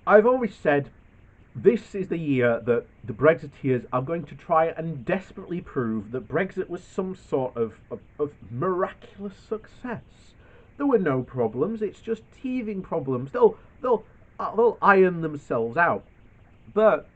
I've always said this is the year that the Brexiteers are going to try and desperately prove that Brexit was some sort of miraculous success. There were no problems. It's just teething problems. They'll iron themselves out. But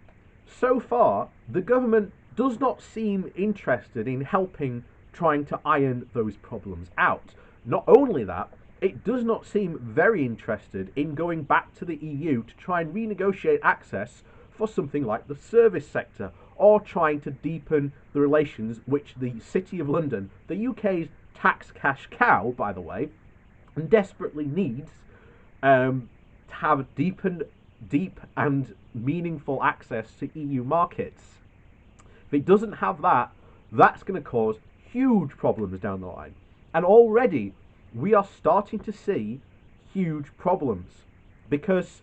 so far, the government does not seem interested in helping trying to iron those problems out. Not only that, it does not seem very interested in going back to the EU to try and renegotiate access for something like the service sector, or trying to deepen the relations which the City of London, the UK's tax cash cow, by the way, desperately needs to have deep and meaningful access to EU markets. If it doesn't have that, that's going to cause huge problems down the line. And already we are starting to see huge problems, because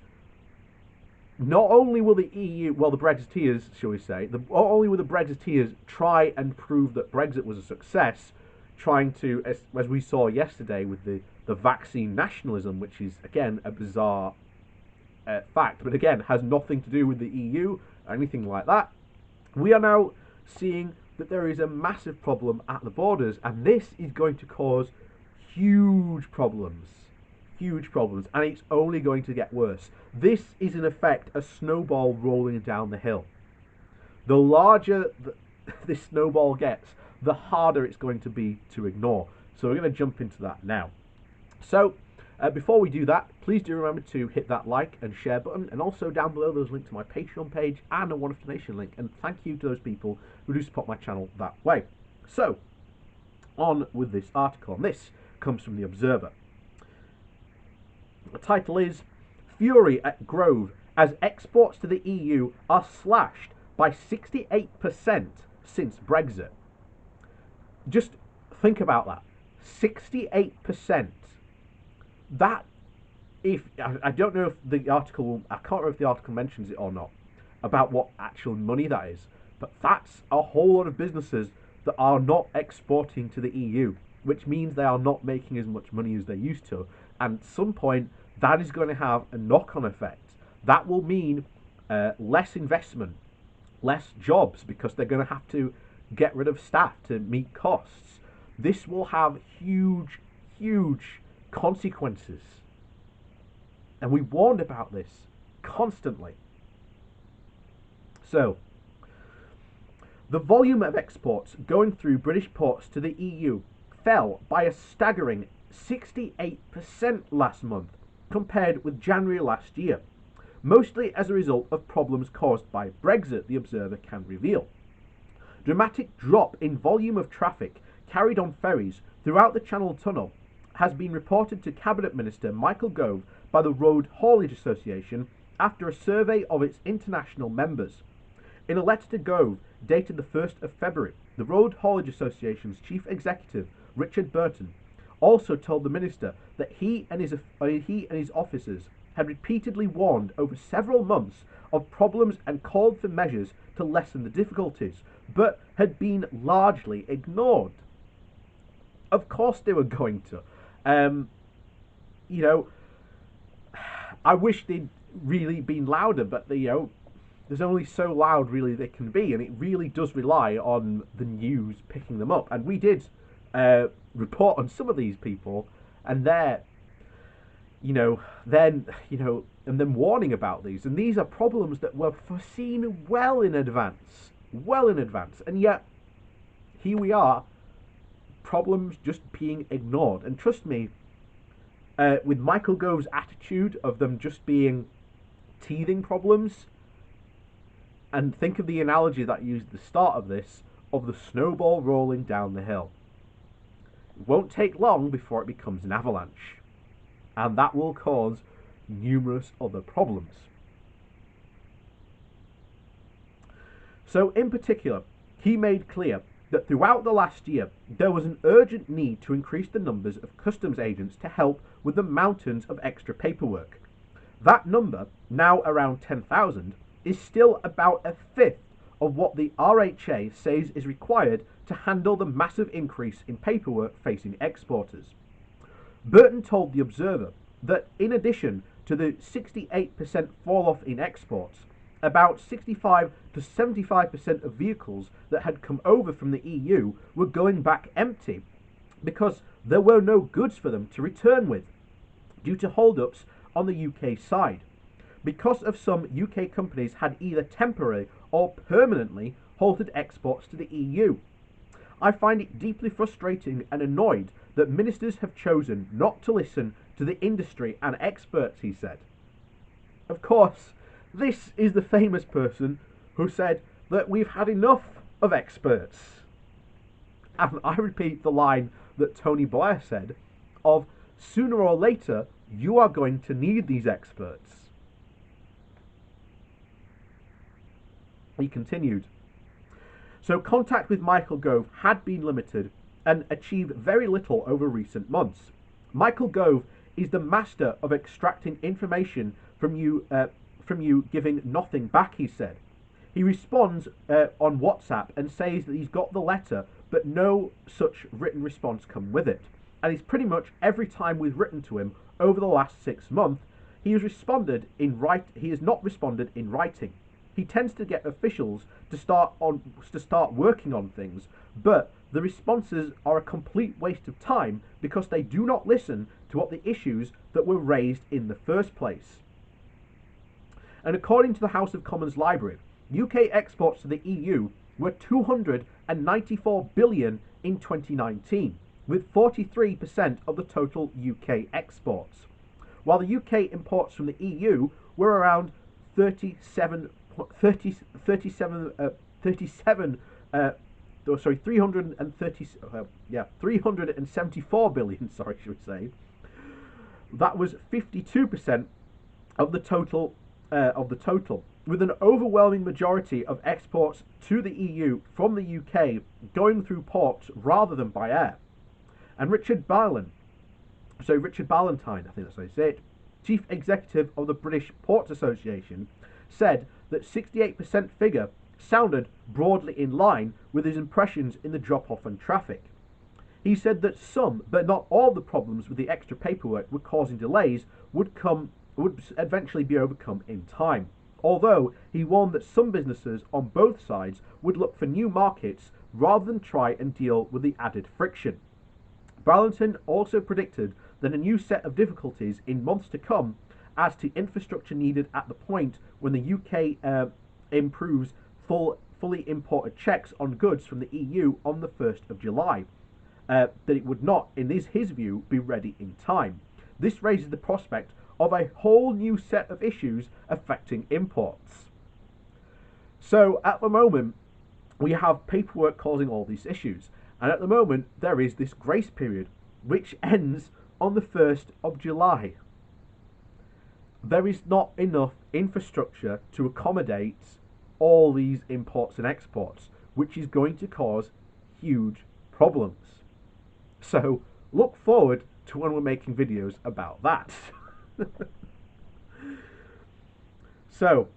not only will the EU, well, the Brexiteers, shall we say, not only will the Brexiteers try and prove that Brexit was a success, trying to, as we saw yesterday with the vaccine nationalism, which is, again, a bizarre fact, but again, has nothing to do with the EU or anything like that. We are now seeing that there is a massive problem at the borders, and this is going to cause huge problems. Huge problems, and it's only going to get worse. This is, in effect, a snowball rolling down the hill. The larger this snowball gets, the harder it's going to be to ignore. So we're going to jump into that now. So, before we do that, please do remember to hit that like and share button, and also down below there's a link to my Patreon page and a one-off donation link, and thank you to those people who do support my channel that way. So, on with this article, and this comes from The Observer. The title is Fury at Grove as exports to the EU are slashed by 68% since Brexit. Just think about that. 68%. That, if I don't know if the article, I can't remember if the article mentions it or not, about what actual money that is, but that's a whole lot of businesses that are not exporting to the EU, which means they are not making as much money as they used to. And at some point, that is going to have a knock-on effect. That will mean less investment, less jobs, because they're going to have to get rid of staff to meet costs. This will have huge, huge consequences. And we warned about this constantly. So, the volume of exports going through British ports to the EU fell by a staggering 68% last month, compared with January last year, mostly as a result of problems caused by Brexit, the Observer can reveal. Dramatic drop in volume of traffic carried on ferries throughout the Channel Tunnel has been reported to Cabinet Minister Michael Gove by the Road Haulage Association after a survey of its international members. In a letter to Gove, dated the 1st of February, the Road Haulage Association's chief executive, Richard Burton, also told the minister that he and his officers had repeatedly warned over several months of problems and called for measures to lessen the difficulties, but had been largely ignored. Of course they were going to. I wish they'd really been louder, but there's only so loud really they can be, and it really does rely on the news picking them up. And we did report on some of these people, and and then warning about these. And these are problems that were foreseen well in advance, and yet here we are, problems just being ignored. And trust me, with Michael Gove's attitude of them just being teething problems, and think of the analogy that I used at the start of this, of the snowball rolling down the hill. It won't take long before it becomes an avalanche, and that will cause numerous other problems. So in particular, he made clear that throughout the last year there was an urgent need to increase the numbers of customs agents to help with the mountains of extra paperwork. That number, now around 10,000, is still about a fifth of what the RHA says is required to handle the massive increase in paperwork facing exporters. Burton told The Observer that, in addition, to the 68% fall off in exports, about 65 to 75% of vehicles that had come over from the EU were going back empty because there were no goods for them to return with, due to hold-ups on the UK side, because of some UK companies had either temporarily or permanently halted exports to the EU. I find it deeply frustrating and annoyed that ministers have chosen not to listen to the industry and experts, he said. Of course, this is the famous person who said that we've had enough of experts. And I repeat the line that Tony Blair said of, sooner or later, you are going to need these experts. He continued, so contact with Michael Gove had been limited and achieved very little over recent months. Michael Gove is the master of extracting information from you, giving nothing back, he said. He responds on WhatsApp and says that he's got the letter, but no such written response come with it. And it's pretty much every time we've written to him over the last 6 months, he has not responded in writing. He tends to get officials to start working on things, but the responses are a complete waste of time because they do not listen to what the issues that were raised in the first place. And according to the House of Commons Library, UK exports to the EU were 294 billion in 2019, with 43% of the total UK exports, while the UK imports from the EU were around 374 billion, sorry, should we say. That was 52% of the total, with an overwhelming majority of exports to the EU from the UK going through ports rather than by air. And Richard Ballantyne, I think that's how you say it, Chief Executive of the British Ports Association, said that 68% figure sounded broadly in line with his impressions in the drop-off in traffic. He said that some, but not all, the problems with the extra paperwork were causing delays would eventually be overcome in time, although he warned that some businesses on both sides would look for new markets rather than try and deal with the added friction. Ballantyne also predicted that a new set of difficulties in months to come as to infrastructure needed at the point when the UK improves fully imported checks on goods from the EU on the 1st of July, that it would not, in his view, be ready in time. This raises the prospect of a whole new set of issues affecting imports. So at the moment, we have paperwork causing all these issues, and at the moment there is this grace period which ends on the 1st of July. There is not enough infrastructure to accommodate all these imports and exports, which is going to cause huge problems. So look forward to when we're making videos about that. So,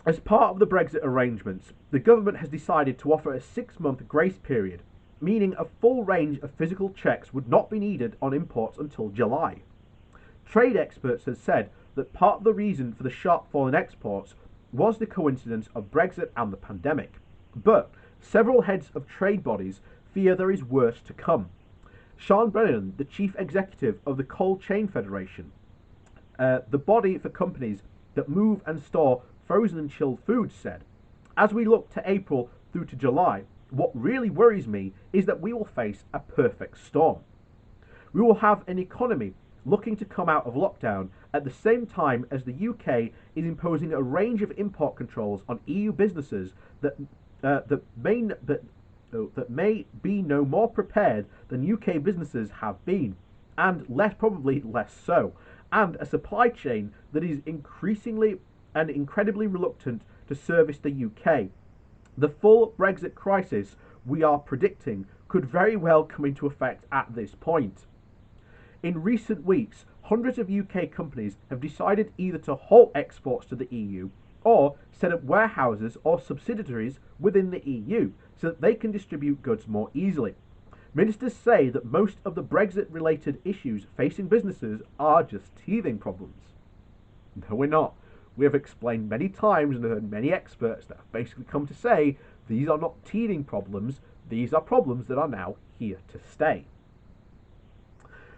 as part of the Brexit arrangements, the government has decided to offer a 6-month grace period, meaning a full range of physical checks would not be needed on imports until July. Trade experts have said that part of the reason for the sharp fall in exports was the coincidence of Brexit and the pandemic, but several heads of trade bodies fear there is worse to come. Sean Brennan, the chief executive of the Cold Chain Federation, the body for companies that move and store frozen and chilled foods, said, as we look to April through to July, what really worries me is that we will face a perfect storm. We will have an economy looking to come out of lockdown at the same time as the UK is imposing a range of import controls on EU businesses that may be no more prepared than UK businesses have been, and probably less so, and a supply chain that is increasingly and incredibly reluctant to service the UK. The full Brexit crisis we are predicting could very well come into effect at this point. In recent weeks, hundreds of UK companies have decided either to halt exports to the EU or set up warehouses or subsidiaries within the EU so that they can distribute goods more easily. Ministers say that most of the Brexit-related issues facing businesses are just teething problems. No, we're not. We have explained many times and heard many experts that have basically come to say these are not teething problems, these are problems that are now here to stay.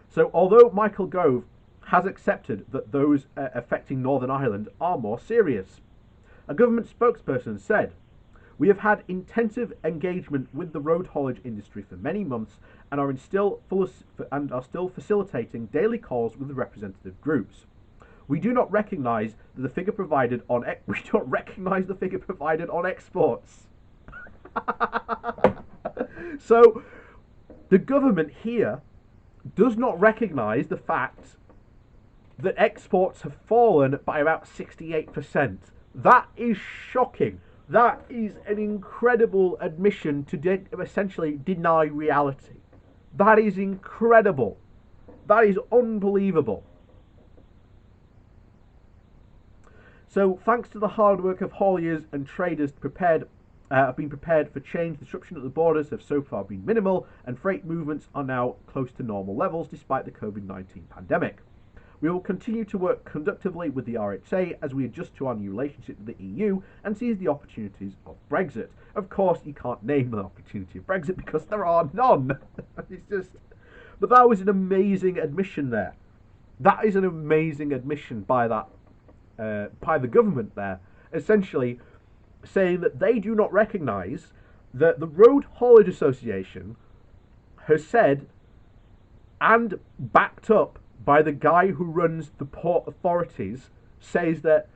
So, although Michael Gove has accepted that those affecting Northern Ireland are more serious, a government spokesperson said, "We have had intensive engagement with the road haulage industry for many months and are still facilitating daily calls with the representative groups. We do not recognise the figure provided on exports." So the government here does not recognise the fact that exports have fallen by about 68%. That is shocking. That is an incredible admission to essentially deny reality. That is incredible. That is unbelievable. So, thanks to the hard work of hauliers and traders have been prepared for change, disruption at the borders have so far been minimal, and freight movements are now close to normal levels despite the COVID-19 pandemic. We will continue to work conductively with the RHA as we adjust to our new relationship with the EU and seize the opportunities of Brexit. Of course, you can't name the opportunity of Brexit because there are none. But that was an amazing admission there. That is an amazing admission by the government there, essentially saying that they do not recognise that the Road Haulage Association has said, and backed up by the guy who runs the port authorities, says that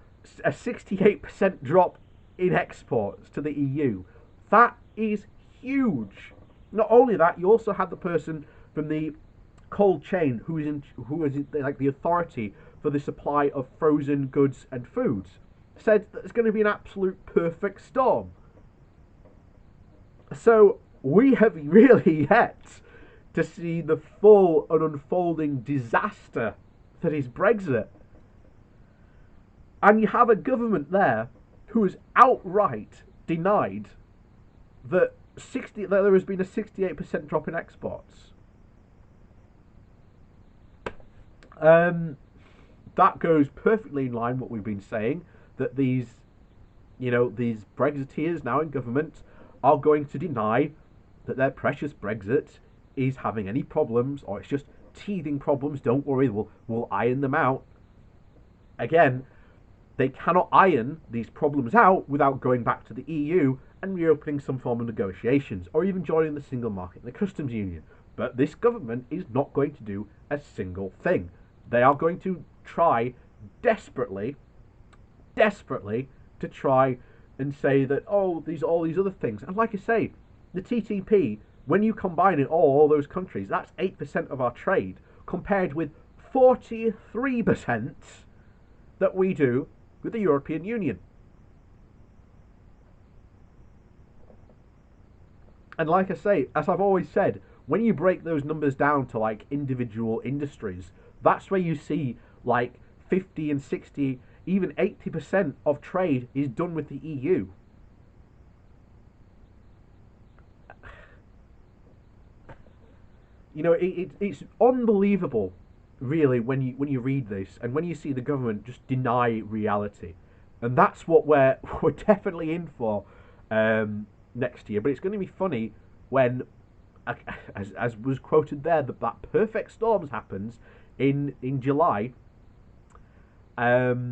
a 68% drop in exports to the EU. That is huge. Not only that, you also had the person from the cold chain who is like the authority for the supply of frozen goods and foods, said that it's going to be an absolute perfect storm. So we have really yet to see the full and unfolding disaster that is Brexit. And you have a government there who has outright denied that there has been a 68% drop in exports. That goes perfectly in line with what we've been saying, that these Brexiteers now in government are going to deny that their precious Brexit is having any problems, or it's just teething problems. Don't worry, we'll iron them out. Again, they cannot iron these problems out without going back to the EU and reopening some form of negotiations, or even joining the single market and the customs union. But this government is not going to do a single thing. They are going to try desperately to try and say that, all these other things. And like I say, the TTP, when you combine it all those countries, that's 8% of our trade, compared with 43% that we do with the European Union. And like I say, as I've always said, when you break those numbers down to like individual industries, that's where you see like 50 and 60, even 80% of trade is done with the EU. You know, it's unbelievable, really, when you read this and when you see the government just deny reality, and that's what we're definitely in for next year. But it's going to be funny when, as was quoted there, that perfect storms happens in July. Yeah,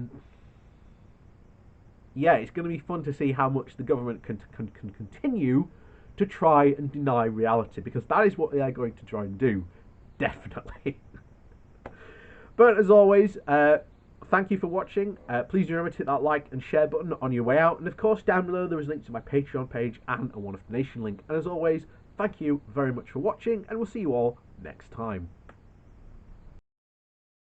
it's going to be fun to see how much the government can continue to try and deny reality, because that is what they are going to try and do, definitely. But as always, thank you for watching. Please remember to hit that like and share button on your way out, and of course down below there is a link to my Patreon page and a One Up Nation link. And as always, thank you very much for watching, and we'll see you all next time.